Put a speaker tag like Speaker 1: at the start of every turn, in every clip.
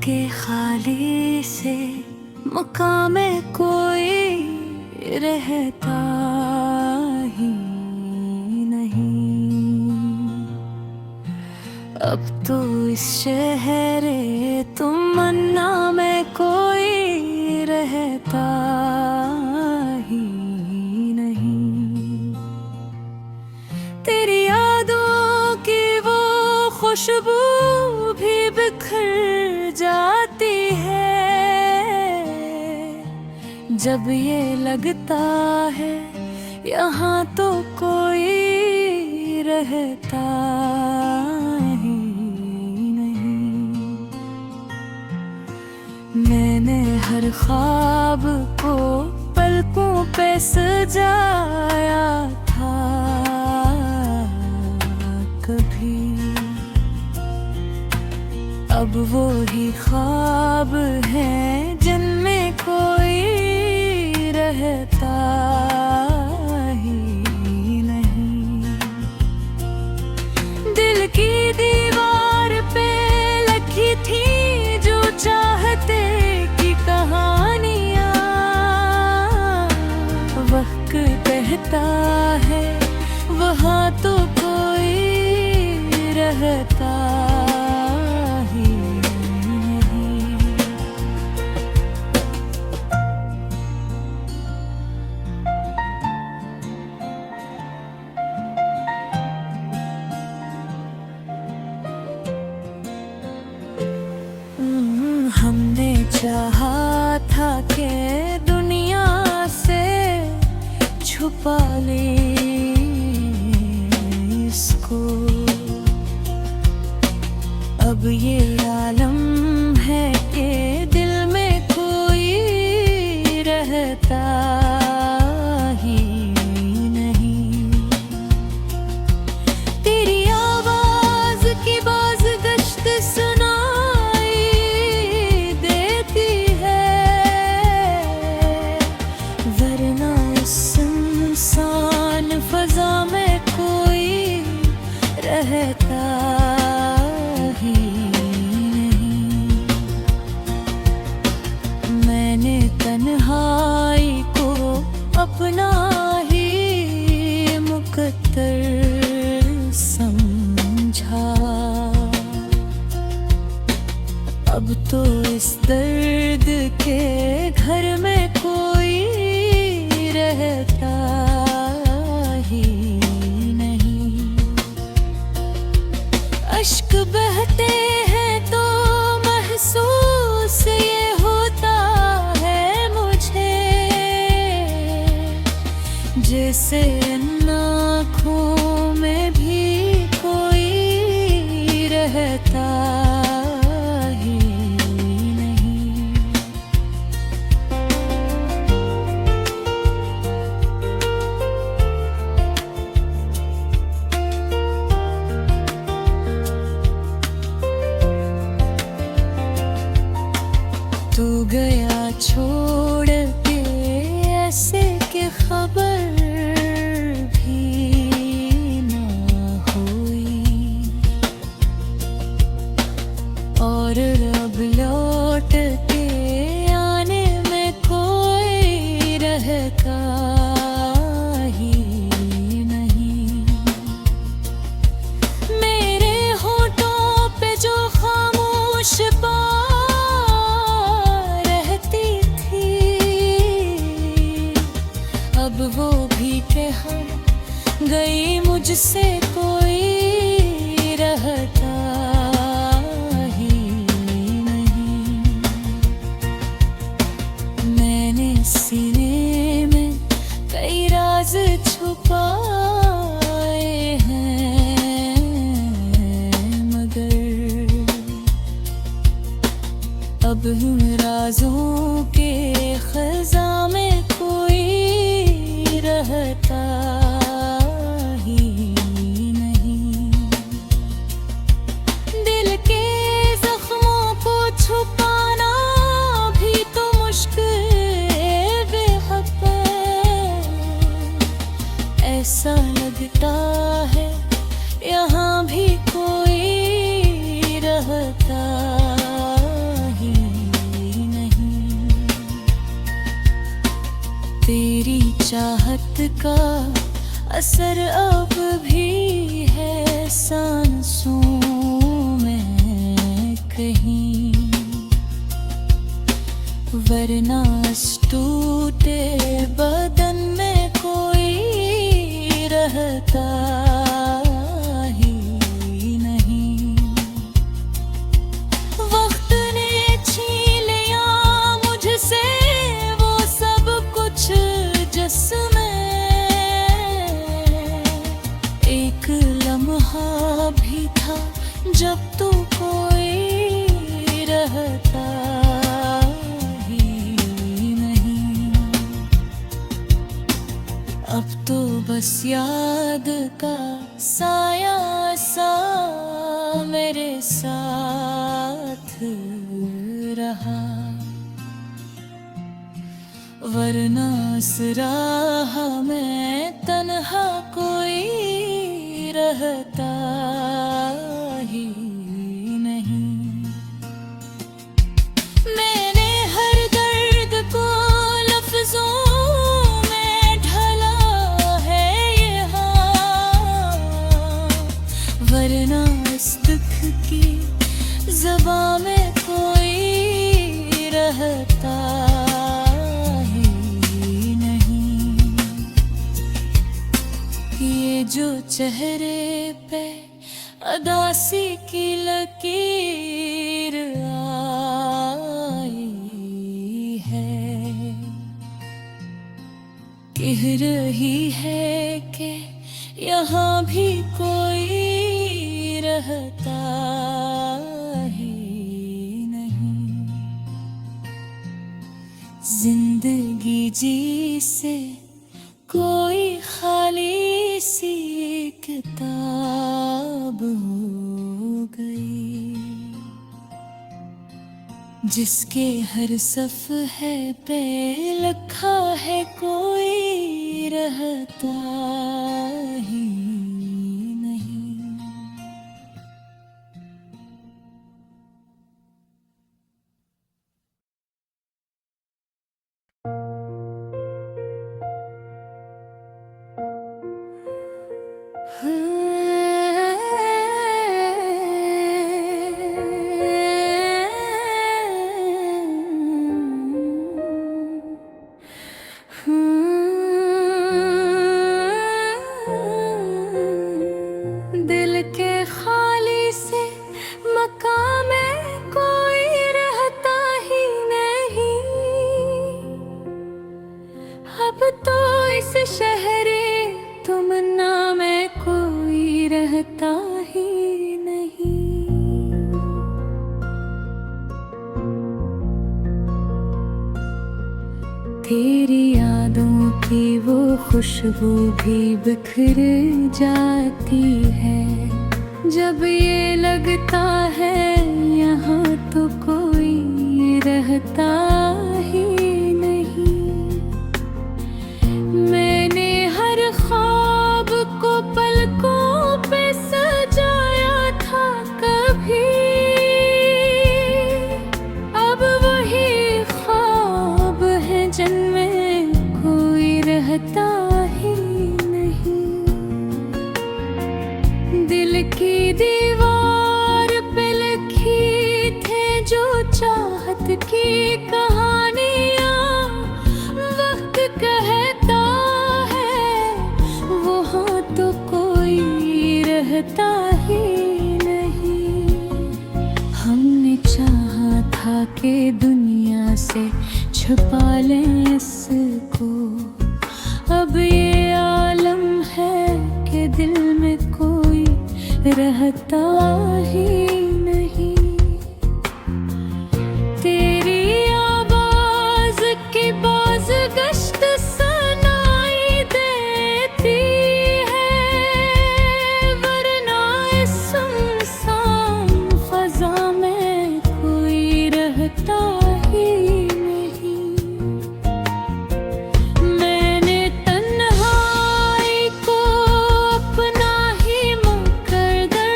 Speaker 1: के खाली से मकाम में कोई रहता ही नहीं। अब तो इस शहर तमन्ना में कोई रहता ही नहीं। तेरी यादों की वो खुशबू भी बिखर जाती है जब ये लगता है यहाँ तो कोई रहता ही नहीं। मैंने हर ख्वाब को पलकों पे सजाया था कभी, अब वो ही ख्वाब हैं जिनमें कोई रहता ही नहीं। दिल की दीवार पे लिखी थी जो चाहते की कहानियाँ, वक्त कहता है वहाँ तो कोई रहता ही नहीं। हमने चाहा था कि दुनिया से छुपा ले इसको, अब ये आलम है कि दिल में कोई रहता ही नहीं। तेरी आवाज की बाज़गश्त सुनाई देती है, वरना इस सुनसान फज़ा में कोई रहता ही नहीं। मैंने तन्हाई को अपना ही मुकद्दर समझा, अब तो इस दर्द के घर में कोई रहता ही नहीं। अश्क बहते हैं तो महसूस ये होता है मुझे, जैसे इन आँखों में भी कोई रहता ही नहीं। तू गया छोड़ के ऐसे कि खबर भी ना हुई, और अब लौट के आने में कोई रहता ही नहीं। मेरे होठों पे जो खामोश अब वो भी कहा गई मुझसे कोई रहता ही नहीं। मैंने सीने में कई राज छुपाए हैं, मगर अब उन राजों के खज़ा में कोई रहता ही नहीं। दिल के जख्मों को छुपाना भी तो मुश्किल बेहद है, ऐसा लगता है यहाँ भी कोई रहता ही चाहत का असर अब भी है सांसों में कहीं, वरना इस टूटे बदन में कोई रहता ही नहीं। वक्त ने छीन लिया मुझसे वो सब कुछ जिसमें एक लम्हा भी था जब तू कोई रहता ही नहीं। अब तो बस याद का साया सा मेरे साथ रहा, वरना इस राह में तन्हा कोई रहता ही नहीं। मैंने हर दर्द को लफ्जों में ढला है यहाँ, वरना इस दुख की ज़बां में कोई रहता ही नहीं। ये जो चेहरे पे अदासी की लकीर आई है, कह रही है कि यहाँ भी कोई रहता ही नहीं। जिंदगी जी से कोई खाली सी किताब हो गई, जिसके हर सफ़हे पे लिखा है कोई रहता ही नहीं। दिल के खाली से मकाम में कोई रहता ही नहीं। अब तो इस शहरे तमन्ना में कोई रहता ही नहीं। तेरी यादों की वो खुशबू भी बिखर जाती है, जब ये लगता है यहाँ तो कोई रहता ही नहीं। मैंने हर ख्वाब को पलकों पे सजाया था कभी, अब वही ख्वाब है जिनमें कोई रहता ही नहीं। दिल की दीवार पे लिखी थे जो चाहत की कहानियाँ, वक्त कहता है वहाँ तो कोई रहता ही नहीं। हमने चाहा था कि दुनिया से छुपा लें इसको, अब ये आलम है कि दिल में कोई रहता ही नहीं। तेरी आवाज की बाज गश्त सुनाई देती है, वरना इस सुनसान फजा में कोई रहता ही नहीं। मैंने तन्हाई को अपना ही मुकद्दर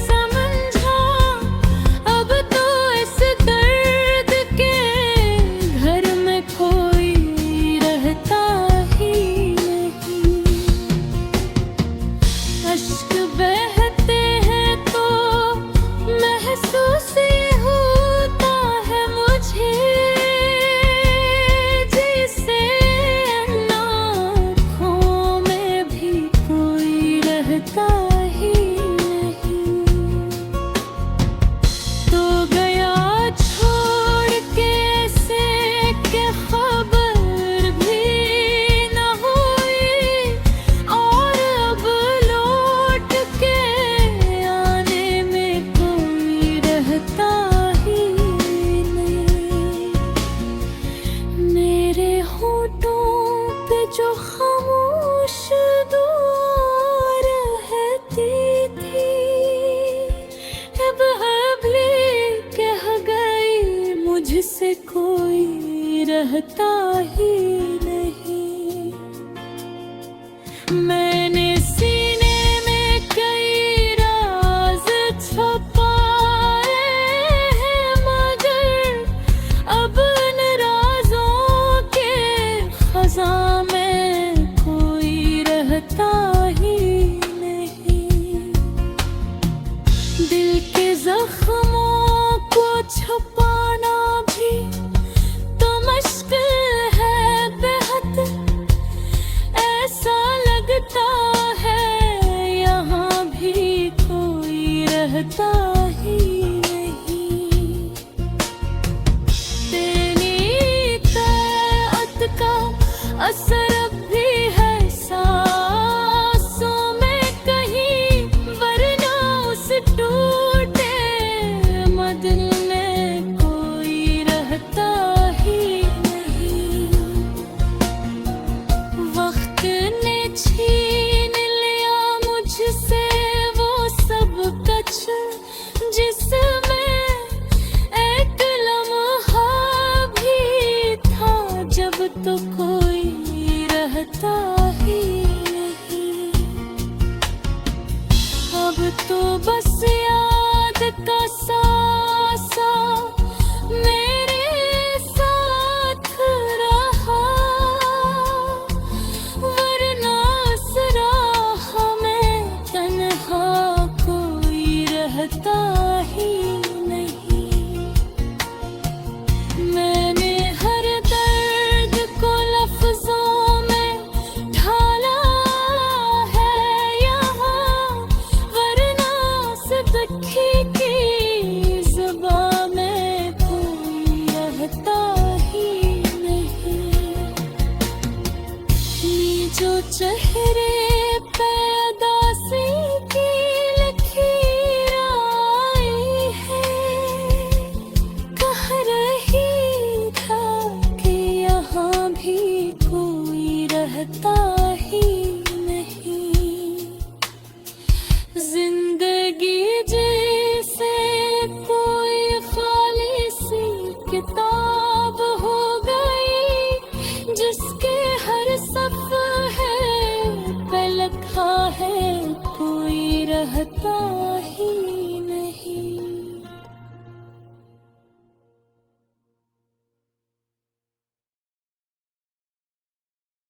Speaker 1: समझा रहता ही नहीं। तो गया छोड़ के ऐसे कि खबर भी न हुई, और अब लौट के आने में कोई रहता ही नहीं। मेरे होठों पे जो खामोश दुआ रहती थी, अब हबली कह गई मुझसे कोई रहता ही नहीं। मैंने सीने में कई राज छुपाए हैं, मगर अब इन राजों के खज़ां में कोई रहता ही नहीं। दिल के जख्मों को छुपाना भी तो मुश्किल है बेहद, ऐसा लगता है यहाँ भी कोई रहता ही नहीं। तेरी ताअत का असर अब भी है सांसों में कहीं, वरना उस टूटे मदिल में कोई रहता ही नहीं। वक्त ने छीन लिया मुझसे वो सब कुछ जिसमें एक लम्हा भी था जब तो कोई रहता ही नहीं। अब तो बस याद का सासा मेरे साथ रहा, वरना इस राह में तन्हा कोई रहता ही नहीं। मैंने हर दर्द को लफ्जों में ढाला है यहाँ, वरना सिद्दीकी की ज़ुबां में कोई रहता ही नहीं। जो चेहरे पे उदासी की लकीर आई है, कह रही था कि यहाँ भी कोई रहता ही नहीं। जिंदगी जैसे कोई खाली सी किताब हो गई, जिसके हर सफ़हे पे लिखा है कोई रहता